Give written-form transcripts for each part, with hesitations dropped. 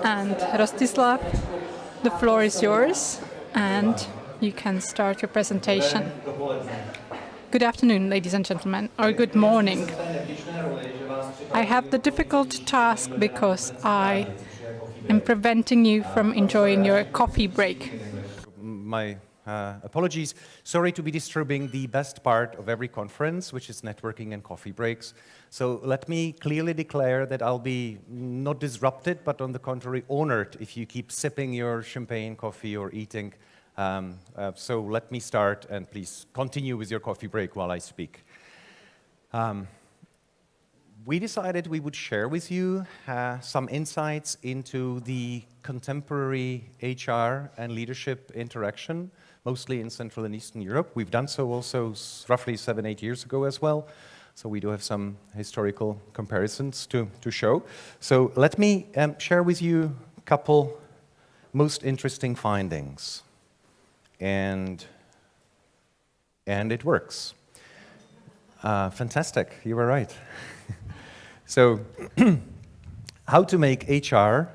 And Rostislav, the floor is yours, and you can start your presentation. Good afternoon, ladies and gentlemen, or good morning. I have the difficult task because I am preventing you from enjoying your coffee break. My apologies. Sorry to be disturbing the best part of every conference, which is networking and coffee breaks. So let me clearly declare that I'll be not disrupted, but on the contrary, honored if you keep sipping your champagne, coffee, or eating. So let me start, and please continue with your coffee break while I speak. We decided we would share with you some insights into the contemporary HR and leadership interaction, mostly in Central and Eastern Europe. We've done so also roughly 7-8 years ago as well. So we do have some historical comparisons to show. So let me share with you a couple most interesting findings. And it works. Fantastic, you were right. So, how to make HR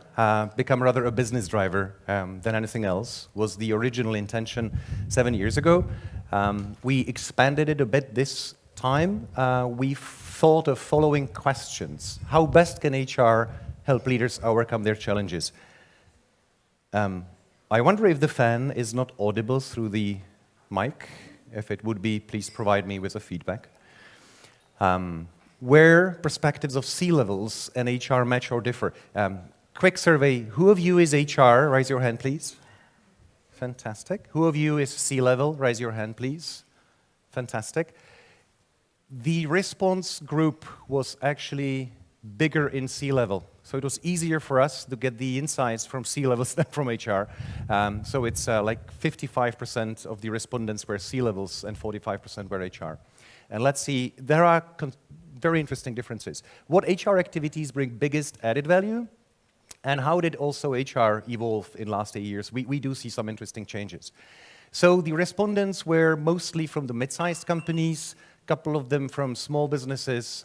become rather a business driver than anything else was the original intention 7 years ago. We expanded it a bit this time. We thought of following questions. How best can HR help leaders overcome their challenges? I wonder if the fan is not audible through the mic. If it would be, please provide me with a feedback. Where perspectives of C-levels and HR match or differ? Quick survey, who of you is HR? Raise your hand, please. Fantastic. Who of you is C-level? Raise your hand, please. Fantastic. The response group was actually bigger in C-level. So it was easier for us to get the insights from C-levels than from HR. So it's like 55% of the respondents were C-levels and 45% were HR. And let's see, there are very interesting differences. What HR activities bring biggest added value? And how did also HR evolve in last 8 years? We do see some interesting changes. So the respondents were mostly from the mid-sized companies, a couple of them from small businesses,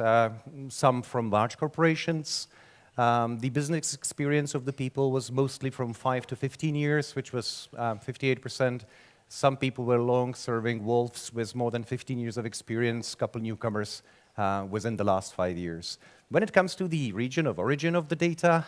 some from large corporations. The business experience of the people was mostly from 5 to 15 years, which was 58%. Some people were long-serving wolves with more than 15 years of experience, a couple newcomers within the last 5 years. When it comes to the region of origin of the data,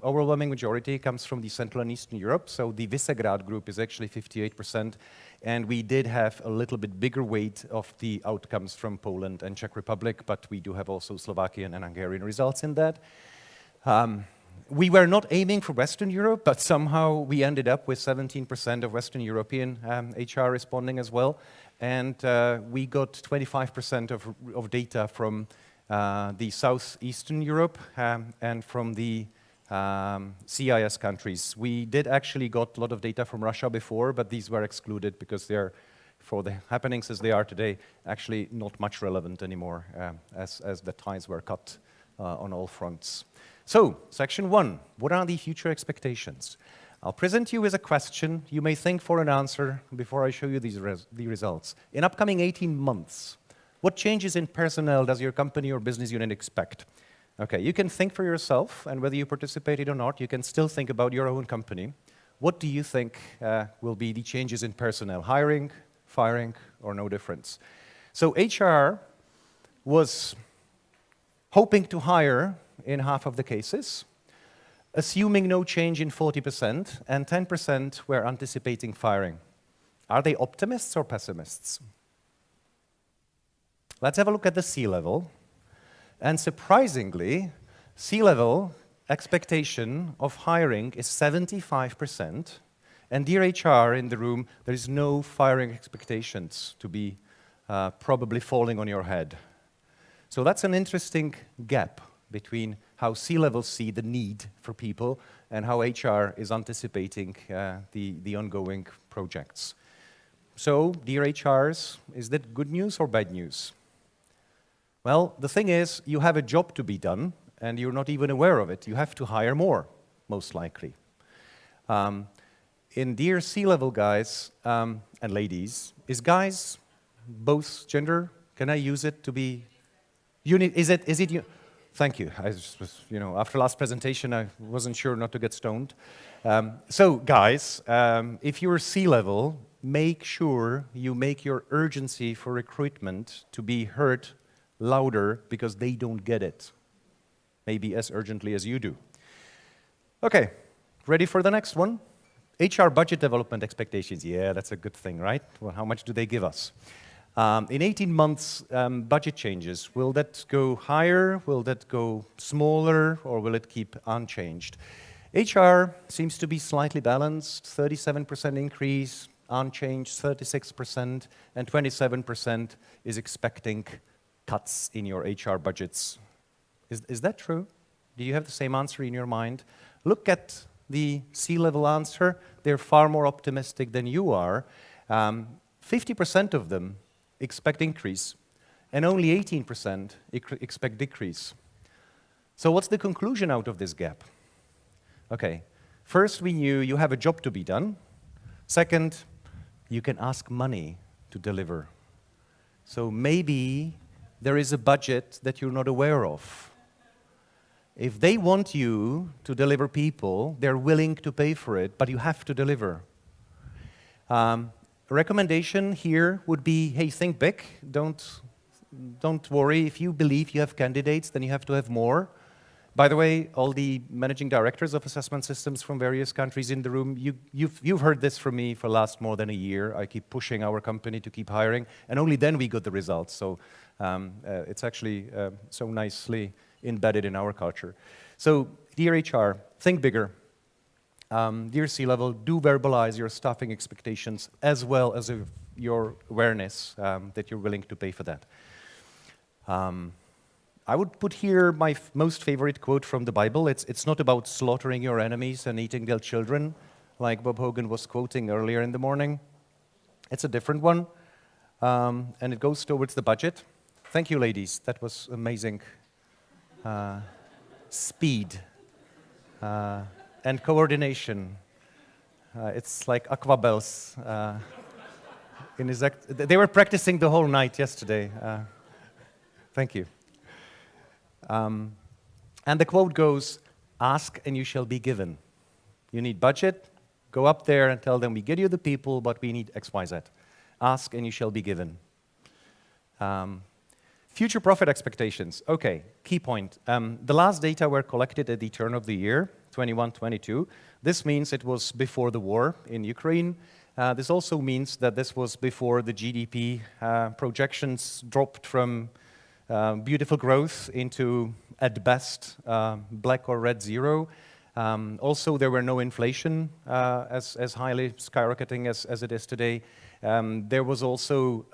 overwhelming majority comes from the Central and Eastern Europe. So the Visegrad group is actually 58%. And we did have a little bit bigger weight of the outcomes from Poland and Czech Republic, but we do have also Slovakian and Hungarian results in that. We were not aiming for Western Europe, but somehow we ended up with 17% of Western European HR responding as well. And we got 25% of data from the Southeastern Europe and from the CIS countries. We did actually got a lot of data from Russia before, but these were excluded because they're, for the happenings as they are today, actually not much relevant anymore as the ties were cut on all fronts. So, section 1, what are the future expectations? I'll present you with a question. You may think for an answer before I show you the results. In upcoming 18 months, what changes in personnel does your company or business unit expect? Okay, you can think for yourself, and whether you participated or not, you can still think about your own company. What do you think will be the changes in personnel? Hiring, firing, or no difference? So HR was hoping to hire in half of the cases, assuming no change in 40%, and 10% were anticipating firing. Are they optimists or pessimists? Let's have a look at the C-level. And surprisingly, C-level expectation of hiring is 75%. And dear HR in the room, there is no firing expectations to be probably falling on your head. So that's an interesting gap between how C-levels see the need for people and how HR is anticipating the ongoing projects. So, dear HRs, is that good news or bad news? Well, the thing is, you have a job to be done, and you're not even aware of it. You have to hire more, most likely. In dear C-level guys and ladies, is guys both gender? Can I use it to be... Is it Thank you. I just was, after last presentation, I wasn't sure not to get stoned. So, guys, if you're C-level, make sure you make your urgency for recruitment to be heard louder because they don't get it, maybe as urgently as you do. Okay, ready for the next one? HR budget development expectations. Yeah, that's a good thing, right? Well, how much do they give us? In 18 months, budget changes, will that go higher, will that go smaller, or will it keep unchanged? HR seems to be slightly balanced, 37% increase, unchanged 36%, and 27% is expecting cuts in your HR budgets. Is that true? Do you have the same answer in your mind? Look at the C-level answer. They're far more optimistic than you are. 50% of them expect increase, and only 18% expect decrease. So what's the conclusion out of this gap? Okay, first we knew you have a job to be done. Second, you can ask money to deliver. So maybe there is a budget that you're not aware of. If they want you to deliver people, they're willing to pay for it, but you have to deliver. A recommendation here would be, hey, think big. Don't worry. If you believe you have candidates, then you have to have more. By the way, all the managing directors of assessment systems from various countries in the room, you've heard this from me for the last more than a year. I keep pushing our company to keep hiring, and only then we got the results. So it's actually so nicely embedded in our culture. So, dear HR, think bigger. Dear C-level, do verbalize your staffing expectations as well as your awareness that you're willing to pay for that. I would put here my most favorite quote from the Bible. It's not about slaughtering your enemies and eating their children, like Bob Hogan was quoting earlier in the morning. It's a different one, and it goes towards the budget. Thank you, ladies. That was amazing speed. And coordination. It's like aquabells. They were practicing the whole night yesterday. Thank you. And the quote goes, ask and you shall be given. You need budget, go up there and tell them we give you the people, but we need X, Y, Z. Ask and you shall be given. Future profit expectations. Okay, key point. The last data were collected at the turn of the year, 21-22. This means it was before the war in Ukraine. This also means that this was before the GDP projections dropped from beautiful growth into, at best, black or red zero. Also, there were no inflation as highly skyrocketing as it is today. There was also,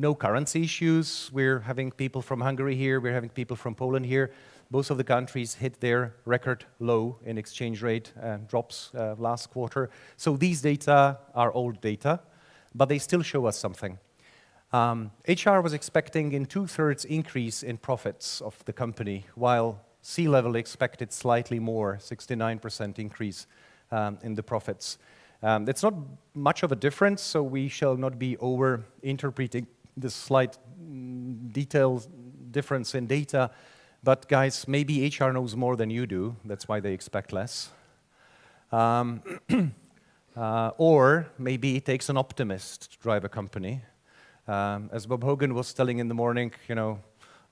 no currency issues. We're having people from Hungary here. We're having people from Poland here. Both of the countries hit their record low in exchange rate drops last quarter. So these data are old data, but they still show us something. HR was expecting in 2/3 increase in profits of the company, while C-level expected slightly more, 69% increase in the profits. It's not much of a difference, so we shall not be over-interpreting this slight detail difference in data. But guys, maybe HR knows more than you do. That's why they expect less. Or maybe it takes an optimist to drive a company. As Bob Hogan was telling in the morning,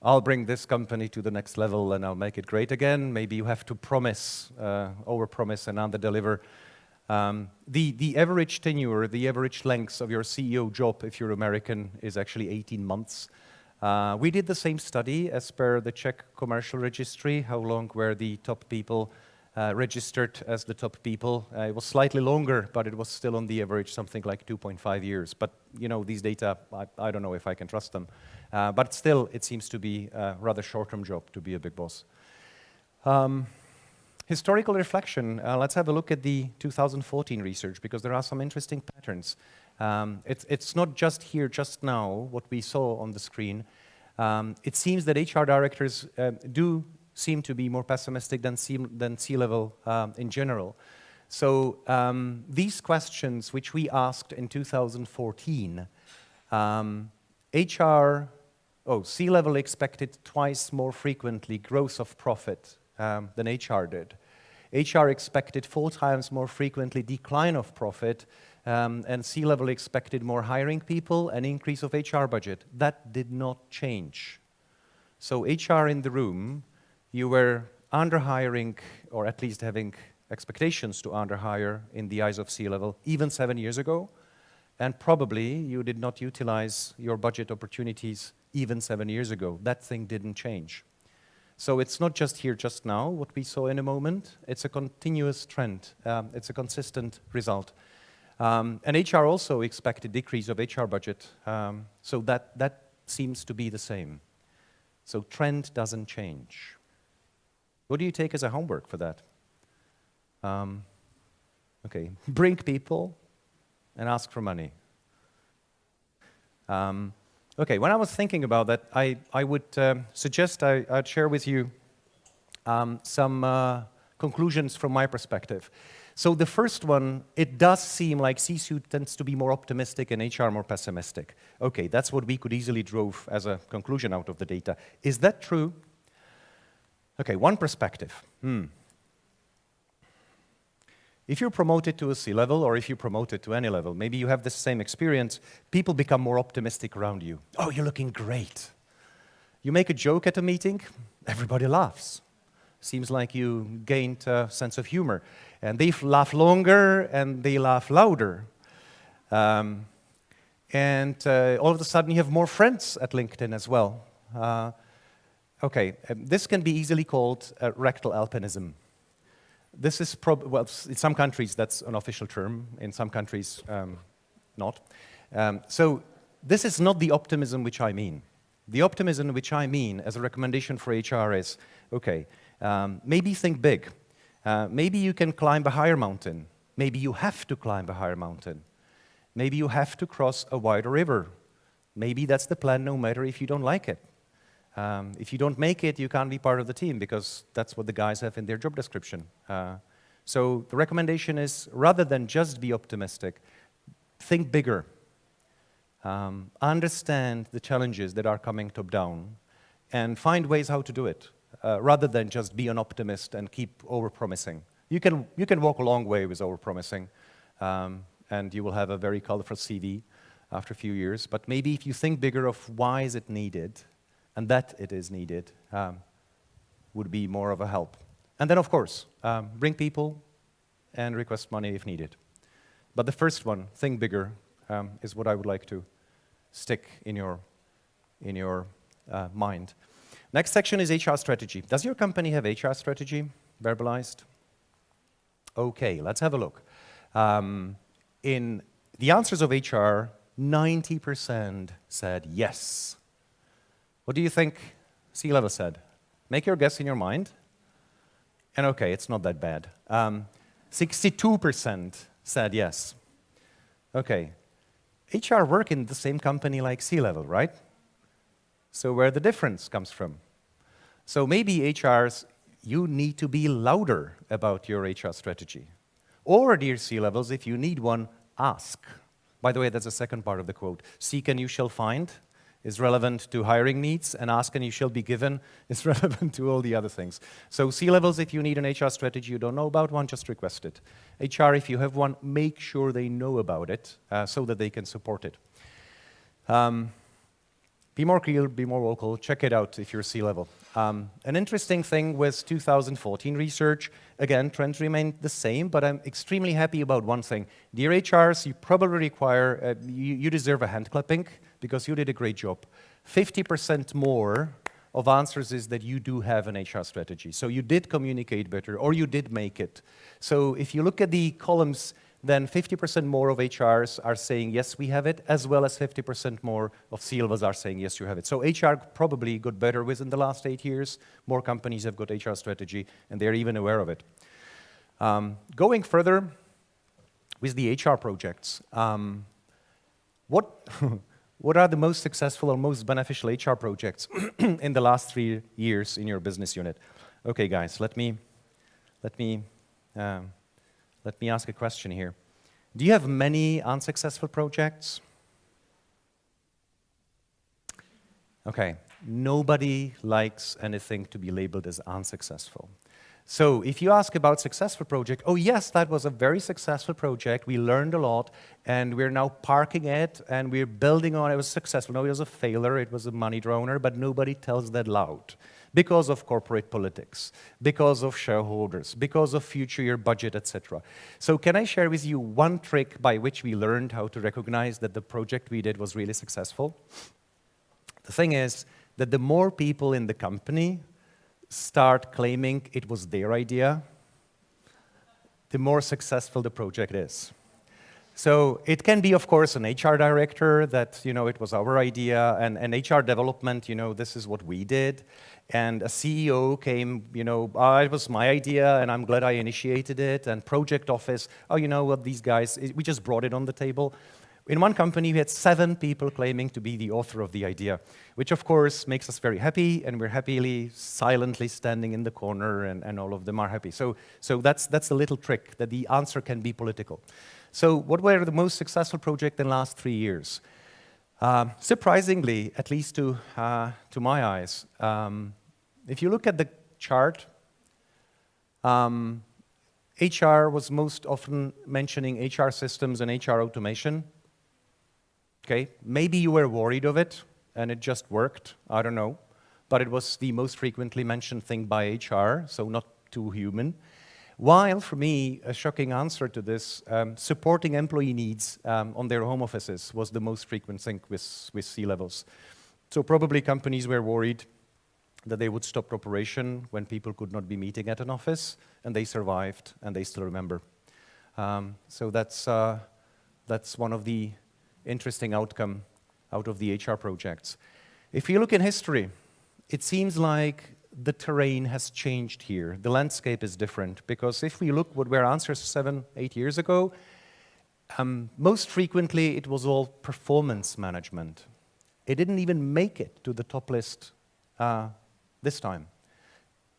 I'll bring this company to the next level and I'll make it great again. Maybe you have to promise, overpromise and underdeliver. The average tenure, the average length of your CEO job, if you're American, is actually 18 months. We did the same study as per the Czech commercial registry, how long were the top people registered as the top people. It was slightly longer, but it was still on the average something like 2.5 years. But these data, I don't know if I can trust them. But still, it seems to be a rather short-term job to be a big boss. Historical reflection, let's have a look at the 2014 research, because there are some interesting patterns. It's not just here, just now, what we saw on the screen. It seems that HR directors do seem to be more pessimistic than C-level in general. So these questions, which we asked in 2014, HR C-level expected twice more frequently growth of profit than HR did. HR expected 4 times more frequently decline of profit, and C-level expected more hiring people and increase of HR budget. That did not change. So HR in the room, you were under-hiring, or at least having expectations to under-hire in the eyes of C-level even 7 years ago, and probably you did not utilize your budget opportunities even 7 years ago. That thing didn't change. So it's not just here, just now, what we saw in a moment. It's a continuous trend. It's a consistent result. And HR also expected decrease of HR budget. So that seems to be the same. So trend doesn't change. What do you take as a homework for that? Okay, bring people and ask for money. Okay, when I was thinking about that, I would suggest I'd share with you some conclusions from my perspective. So the first one, it does seem like C-suite tends to be more optimistic and HR more pessimistic. Okay, that's what we could easily draw as a conclusion out of the data. Is that true? Okay, one perspective. If you're promoted to a C-level, or if you're promoted to any level, maybe you have the same experience, people become more optimistic around you. Oh, you're looking great. You make a joke at a meeting, everybody laughs. Seems like you gained a sense of humor. And they laugh longer, and they laugh louder. All of a sudden, you have more friends at LinkedIn as well. Okay, this can be easily called rectal alpinism. This is well, in some countries that's an official term, in some countries not. So this is not the optimism which I mean. The optimism which I mean as a recommendation for HR is, okay, maybe think big. Maybe you can climb a higher mountain. Maybe you have to climb a higher mountain. Maybe you have to cross a wider river. Maybe that's the plan no matter if you don't like it. If you don't make it, you can't be part of the team because that's what the guys have in their job description. So the recommendation is, rather than just be optimistic, think bigger. Understand the challenges that are coming top-down and find ways how to do it, rather than just be an optimist and keep over-promising. You can walk a long way with over-promising, and you will have a very colorful CV after a few years. But maybe if you think bigger of why is it needed, and that it is needed, would be more of a help. And then, of course, bring people and request money if needed. But the first one, think bigger, is what I would like to stick in your mind. Next section is HR strategy. Does your company have HR strategy verbalized? Okay, let's have a look. In the answers of HR, 90% said yes. What do you think C-level said? Make your guess in your mind. And okay, it's not that bad. 62% said yes. Okay, HR work in the same company like C-level, right? So where the difference comes from? So maybe HRs, you need to be louder about your HR strategy. Or, dear C-levels, if you need one, ask. By the way, that's the second part of the quote. Seek and you shall find is relevant to hiring needs, and ask and you shall be given is relevant to all the other things. So C-levels, if you need an HR strategy you don't know about one, just request it. HR, if you have one, make sure they know about it so that they can support it. Be more clear, be more vocal, check it out if you're C-level. An interesting thing with 2014 research, again, trends remain the same, but I'm extremely happy about one thing. Dear HRs, you probably require, you deserve a hand clapping because you did a great job. 50% more of answers is that you do have an HR strategy. So you did communicate better, or you did make it. So if you look at the columns, then 50% more of HRs are saying, yes, we have it, as well as 50% more of C-levels are saying, yes, you have it. So HR probably got better within the last 8 years. More companies have got HR strategy, and they're even aware of it. Going further with the HR projects, what are the most successful or most beneficial HR projects in the last 3 years in your business unit? Okay, guys, let me ask a question here. Do you have many unsuccessful projects? Okay, nobody likes anything to be labeled as unsuccessful. So if you ask about successful project, oh yes, that was a very successful project. We learned a lot, and we're now parking it, and we're building on it. It was successful. No, it was a failure. It was a money drainer, but nobody tells that loud because of corporate politics, because of shareholders, because of future year budget, etc. So can I share with you one trick by which we learned how to recognize that the project we did was really successful? The thing is that the more people in the company start claiming it was their idea, the more successful the project is. So it can be, of course, an HR director that, it was our idea, and HR development, this is what we did. And a CEO came, it was my idea, and I'm glad I initiated it. And project office, oh, you know what, these guys, we just brought it on the table. In one company, we had 7 people claiming to be the author of the idea, which of course makes us very happy, and we're happily, silently standing in the corner, and all of them are happy. So that's a little trick, that the answer can be political. So what were the most successful projects in the last 3 years? Surprisingly, at least to my eyes, if you look at the chart, HR was most often mentioning HR systems and HR automation. Okay, maybe you were worried of it, and it just worked, I don't know. But it was the most frequently mentioned thing by HR, so not too human. While, for me, a shocking answer to this, supporting employee needs on their home offices was the most frequent thing with C-levels. So probably companies were worried that they would stop operation when people could not be meeting at an office, and they survived, and they still remember. So that's one of the interesting outcome out of the HR projects. If you look in history, it seems like the terrain has changed here. The landscape is different, because if we look what were answers 7, 8 years ago, most frequently it was all performance management. It didn't even make it to the top list this time.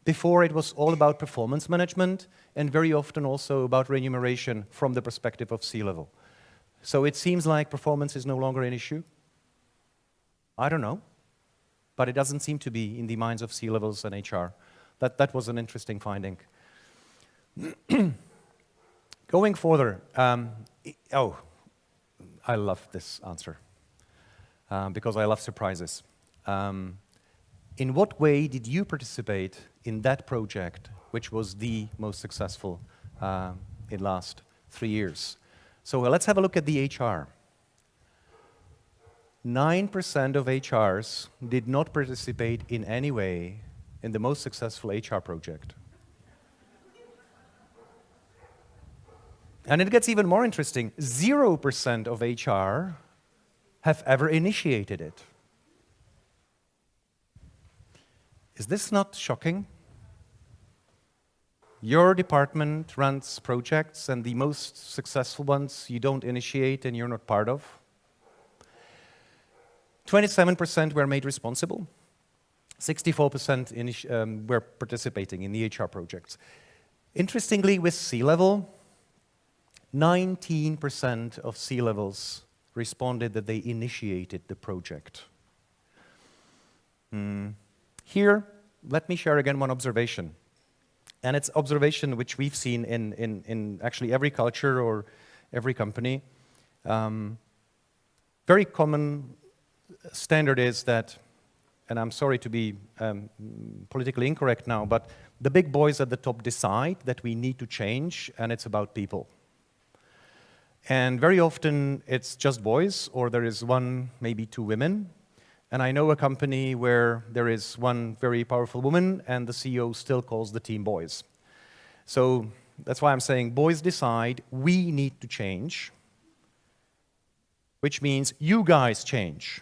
Before, it was all about performance management, and very often also about remuneration from the perspective of C-level. So it seems like performance is no longer an issue. I don't know, but it doesn't seem to be in the minds of C-levels and HR. That was an interesting finding. Going further, I love this answer because I love surprises. In what way did you participate in that project, which was the most successful in the last 3 years? So let's have a look at the HR. 9% of HRs did not participate in any way in the most successful HR project. And it gets even more interesting. 0% of HR have ever initiated it. Is this not shocking? Your department runs projects, and the most successful ones you don't initiate and you're not part of. 27% were made responsible. 64% were participating in the HR projects. Interestingly, with C-level, 19% of C-levels responded that they initiated the project. Here, let me share again one observation. And it's observation which we've seen in actually every culture or every company. Very common standard is that, and I'm sorry to be politically incorrect now, but the big boys at the top decide that we need to change, and it's about people. And very often it's just boys, or there is 1, maybe 2 women. And I know a company where there is 1 very powerful woman, and the CEO still calls the team boys. So that's why I'm saying boys decide we need to change, which means you guys change.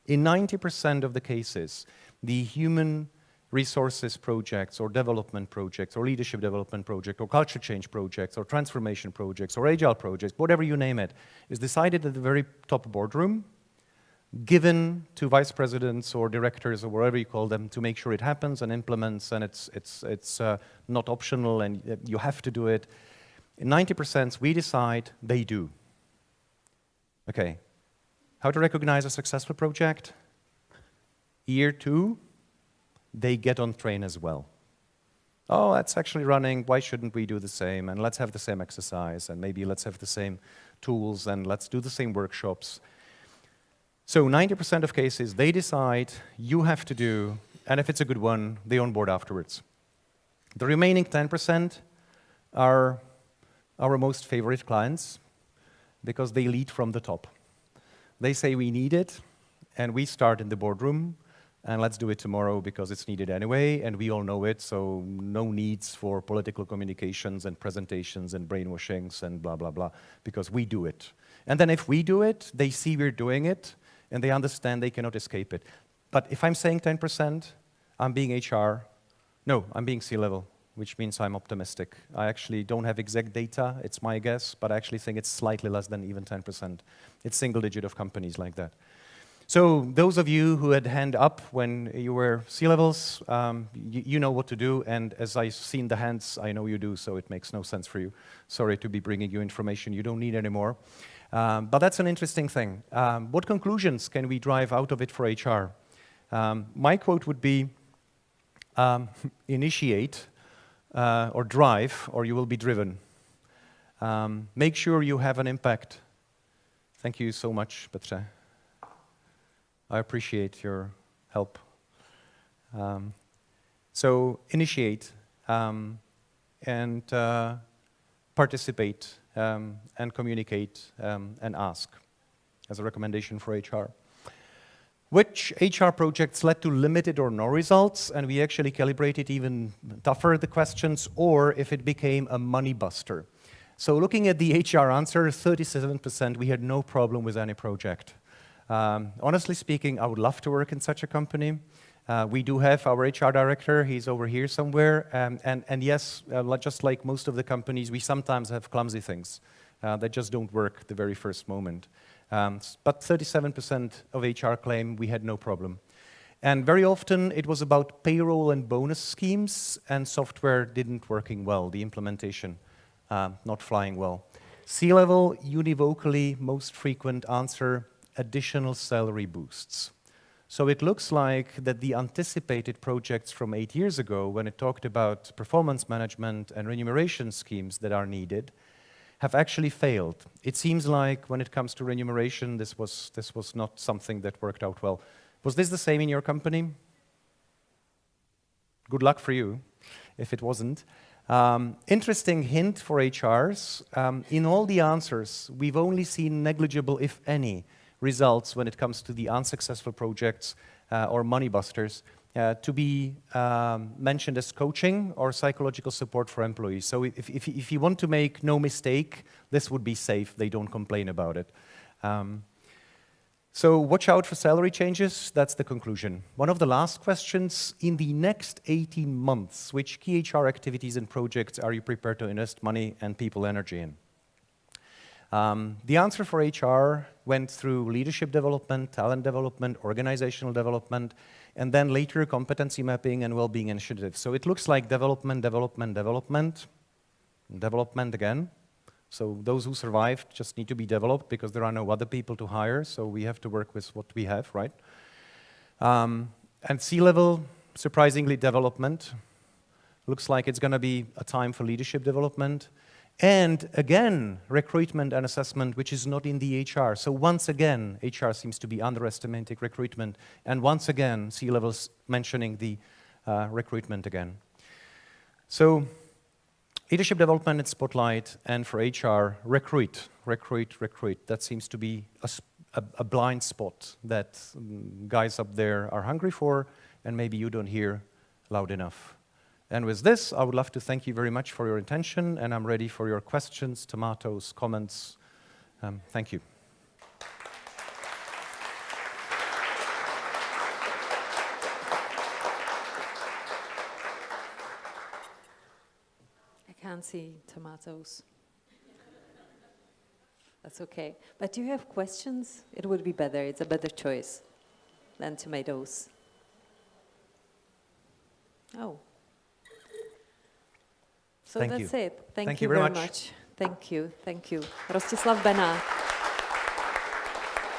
In 90% of the cases, the human resources projects or development projects or leadership development project or culture change projects or transformation projects or agile projects, whatever you name it, is decided at the very top boardroom, given to vice presidents or directors or whatever you call them to make sure it happens and implements, and it's not optional and you have to do it. In 90% we decide, they do. Okay, how to recognize a successful project? Year 2, they get on train as well. Oh, that's actually running, why shouldn't we do the same? And let's have the same exercise, and maybe let's have the same tools, and let's do the same workshops. So 90% of cases, they decide, you have to do, and if it's a good one, they onboard afterwards. The remaining 10% are our most favorite clients, because they lead from the top. They say we need it, and we start in the boardroom, and let's do it tomorrow because it's needed anyway, and we all know it, so no needs for political communications and presentations and brainwashings and blah, blah, blah, because we do it. And then if we do it, they see we're doing it, and they understand they cannot escape it. But if I'm saying 10%, I'm being HR. No, I'm being C-level, which means I'm optimistic. I actually don't have exact data, it's my guess, but I actually think it's slightly less than even 10%. It's single digit of companies like that. So those of you who had hand up when you were C-levels, you know what to do, and as I've seen the hands, I know you do, so it makes no sense for you. Sorry to be bringing you information you don't need anymore. But that's an interesting thing. What conclusions can we drive out of it for HR? My quote would be, initiate or drive, or you will be driven. Make sure you have an impact. Thank you so much, Petre. I appreciate your help. So initiate and participate and communicate and ask as a recommendation for HR. Which HR projects led to limited or no results, and we actually calibrated even tougher the questions, or if it became a money buster. So looking at the HR answer, 37%, we had no problem with any project. Honestly speaking, I would love to work in such a company. We do have our HR director, he's over here somewhere, and yes, just like most of the companies, we sometimes have clumsy things that just don't work the very first moment. But 37% of HR claim we had no problem. And very often it was about payroll and bonus schemes, and software didn't working well, the implementation not flying well. C-level, univocally, most frequent answer, additional salary boosts. So it looks like that the anticipated projects from 8 years ago, when it talked about performance management and remuneration schemes that are needed, have actually failed. It seems like when it comes to remuneration, this was not something that worked out well. Was this the same in your company? Good luck for you, if it wasn't. Interesting hint for HRs. In all the answers, we've only seen negligible, if any, results when it comes to the unsuccessful projects or money busters to be mentioned as coaching or psychological support for employees. So if you want to make no mistake, this would be safe. They don't complain about it. So watch out for salary changes. That's the conclusion. One of the last questions, in the next 18 months, which key HR activities and projects are you prepared to invest money and people energy in? The answer for HR went through leadership development, talent development, organizational development, and then later competency mapping and well-being initiatives. So it looks like development, development, development, development again. So those who survived just need to be developed because there are no other people to hire, so we have to work with what we have, right? And C-level, surprisingly, development. Looks like it's going to be a time for leadership development. And again, recruitment and assessment, which is not in the HR. So once again, HR seems to be underestimating recruitment. And once again, C-levels mentioning the recruitment again. So leadership development in spotlight, and for HR, recruit, recruit, recruit. That seems to be a blind spot that guys up there are hungry for, and maybe you don't hear loud enough. And with this, I would love to thank you very much for your attention, and I'm ready for your questions, tomatoes, comments. Thank you. I can't see tomatoes. That's okay. But do you have questions? It would be better. It's a better choice than tomatoes. Oh. So Thank that's you. it. Thank Thank you you very very much. much. Thank you. Thank you. Rostislav Benák.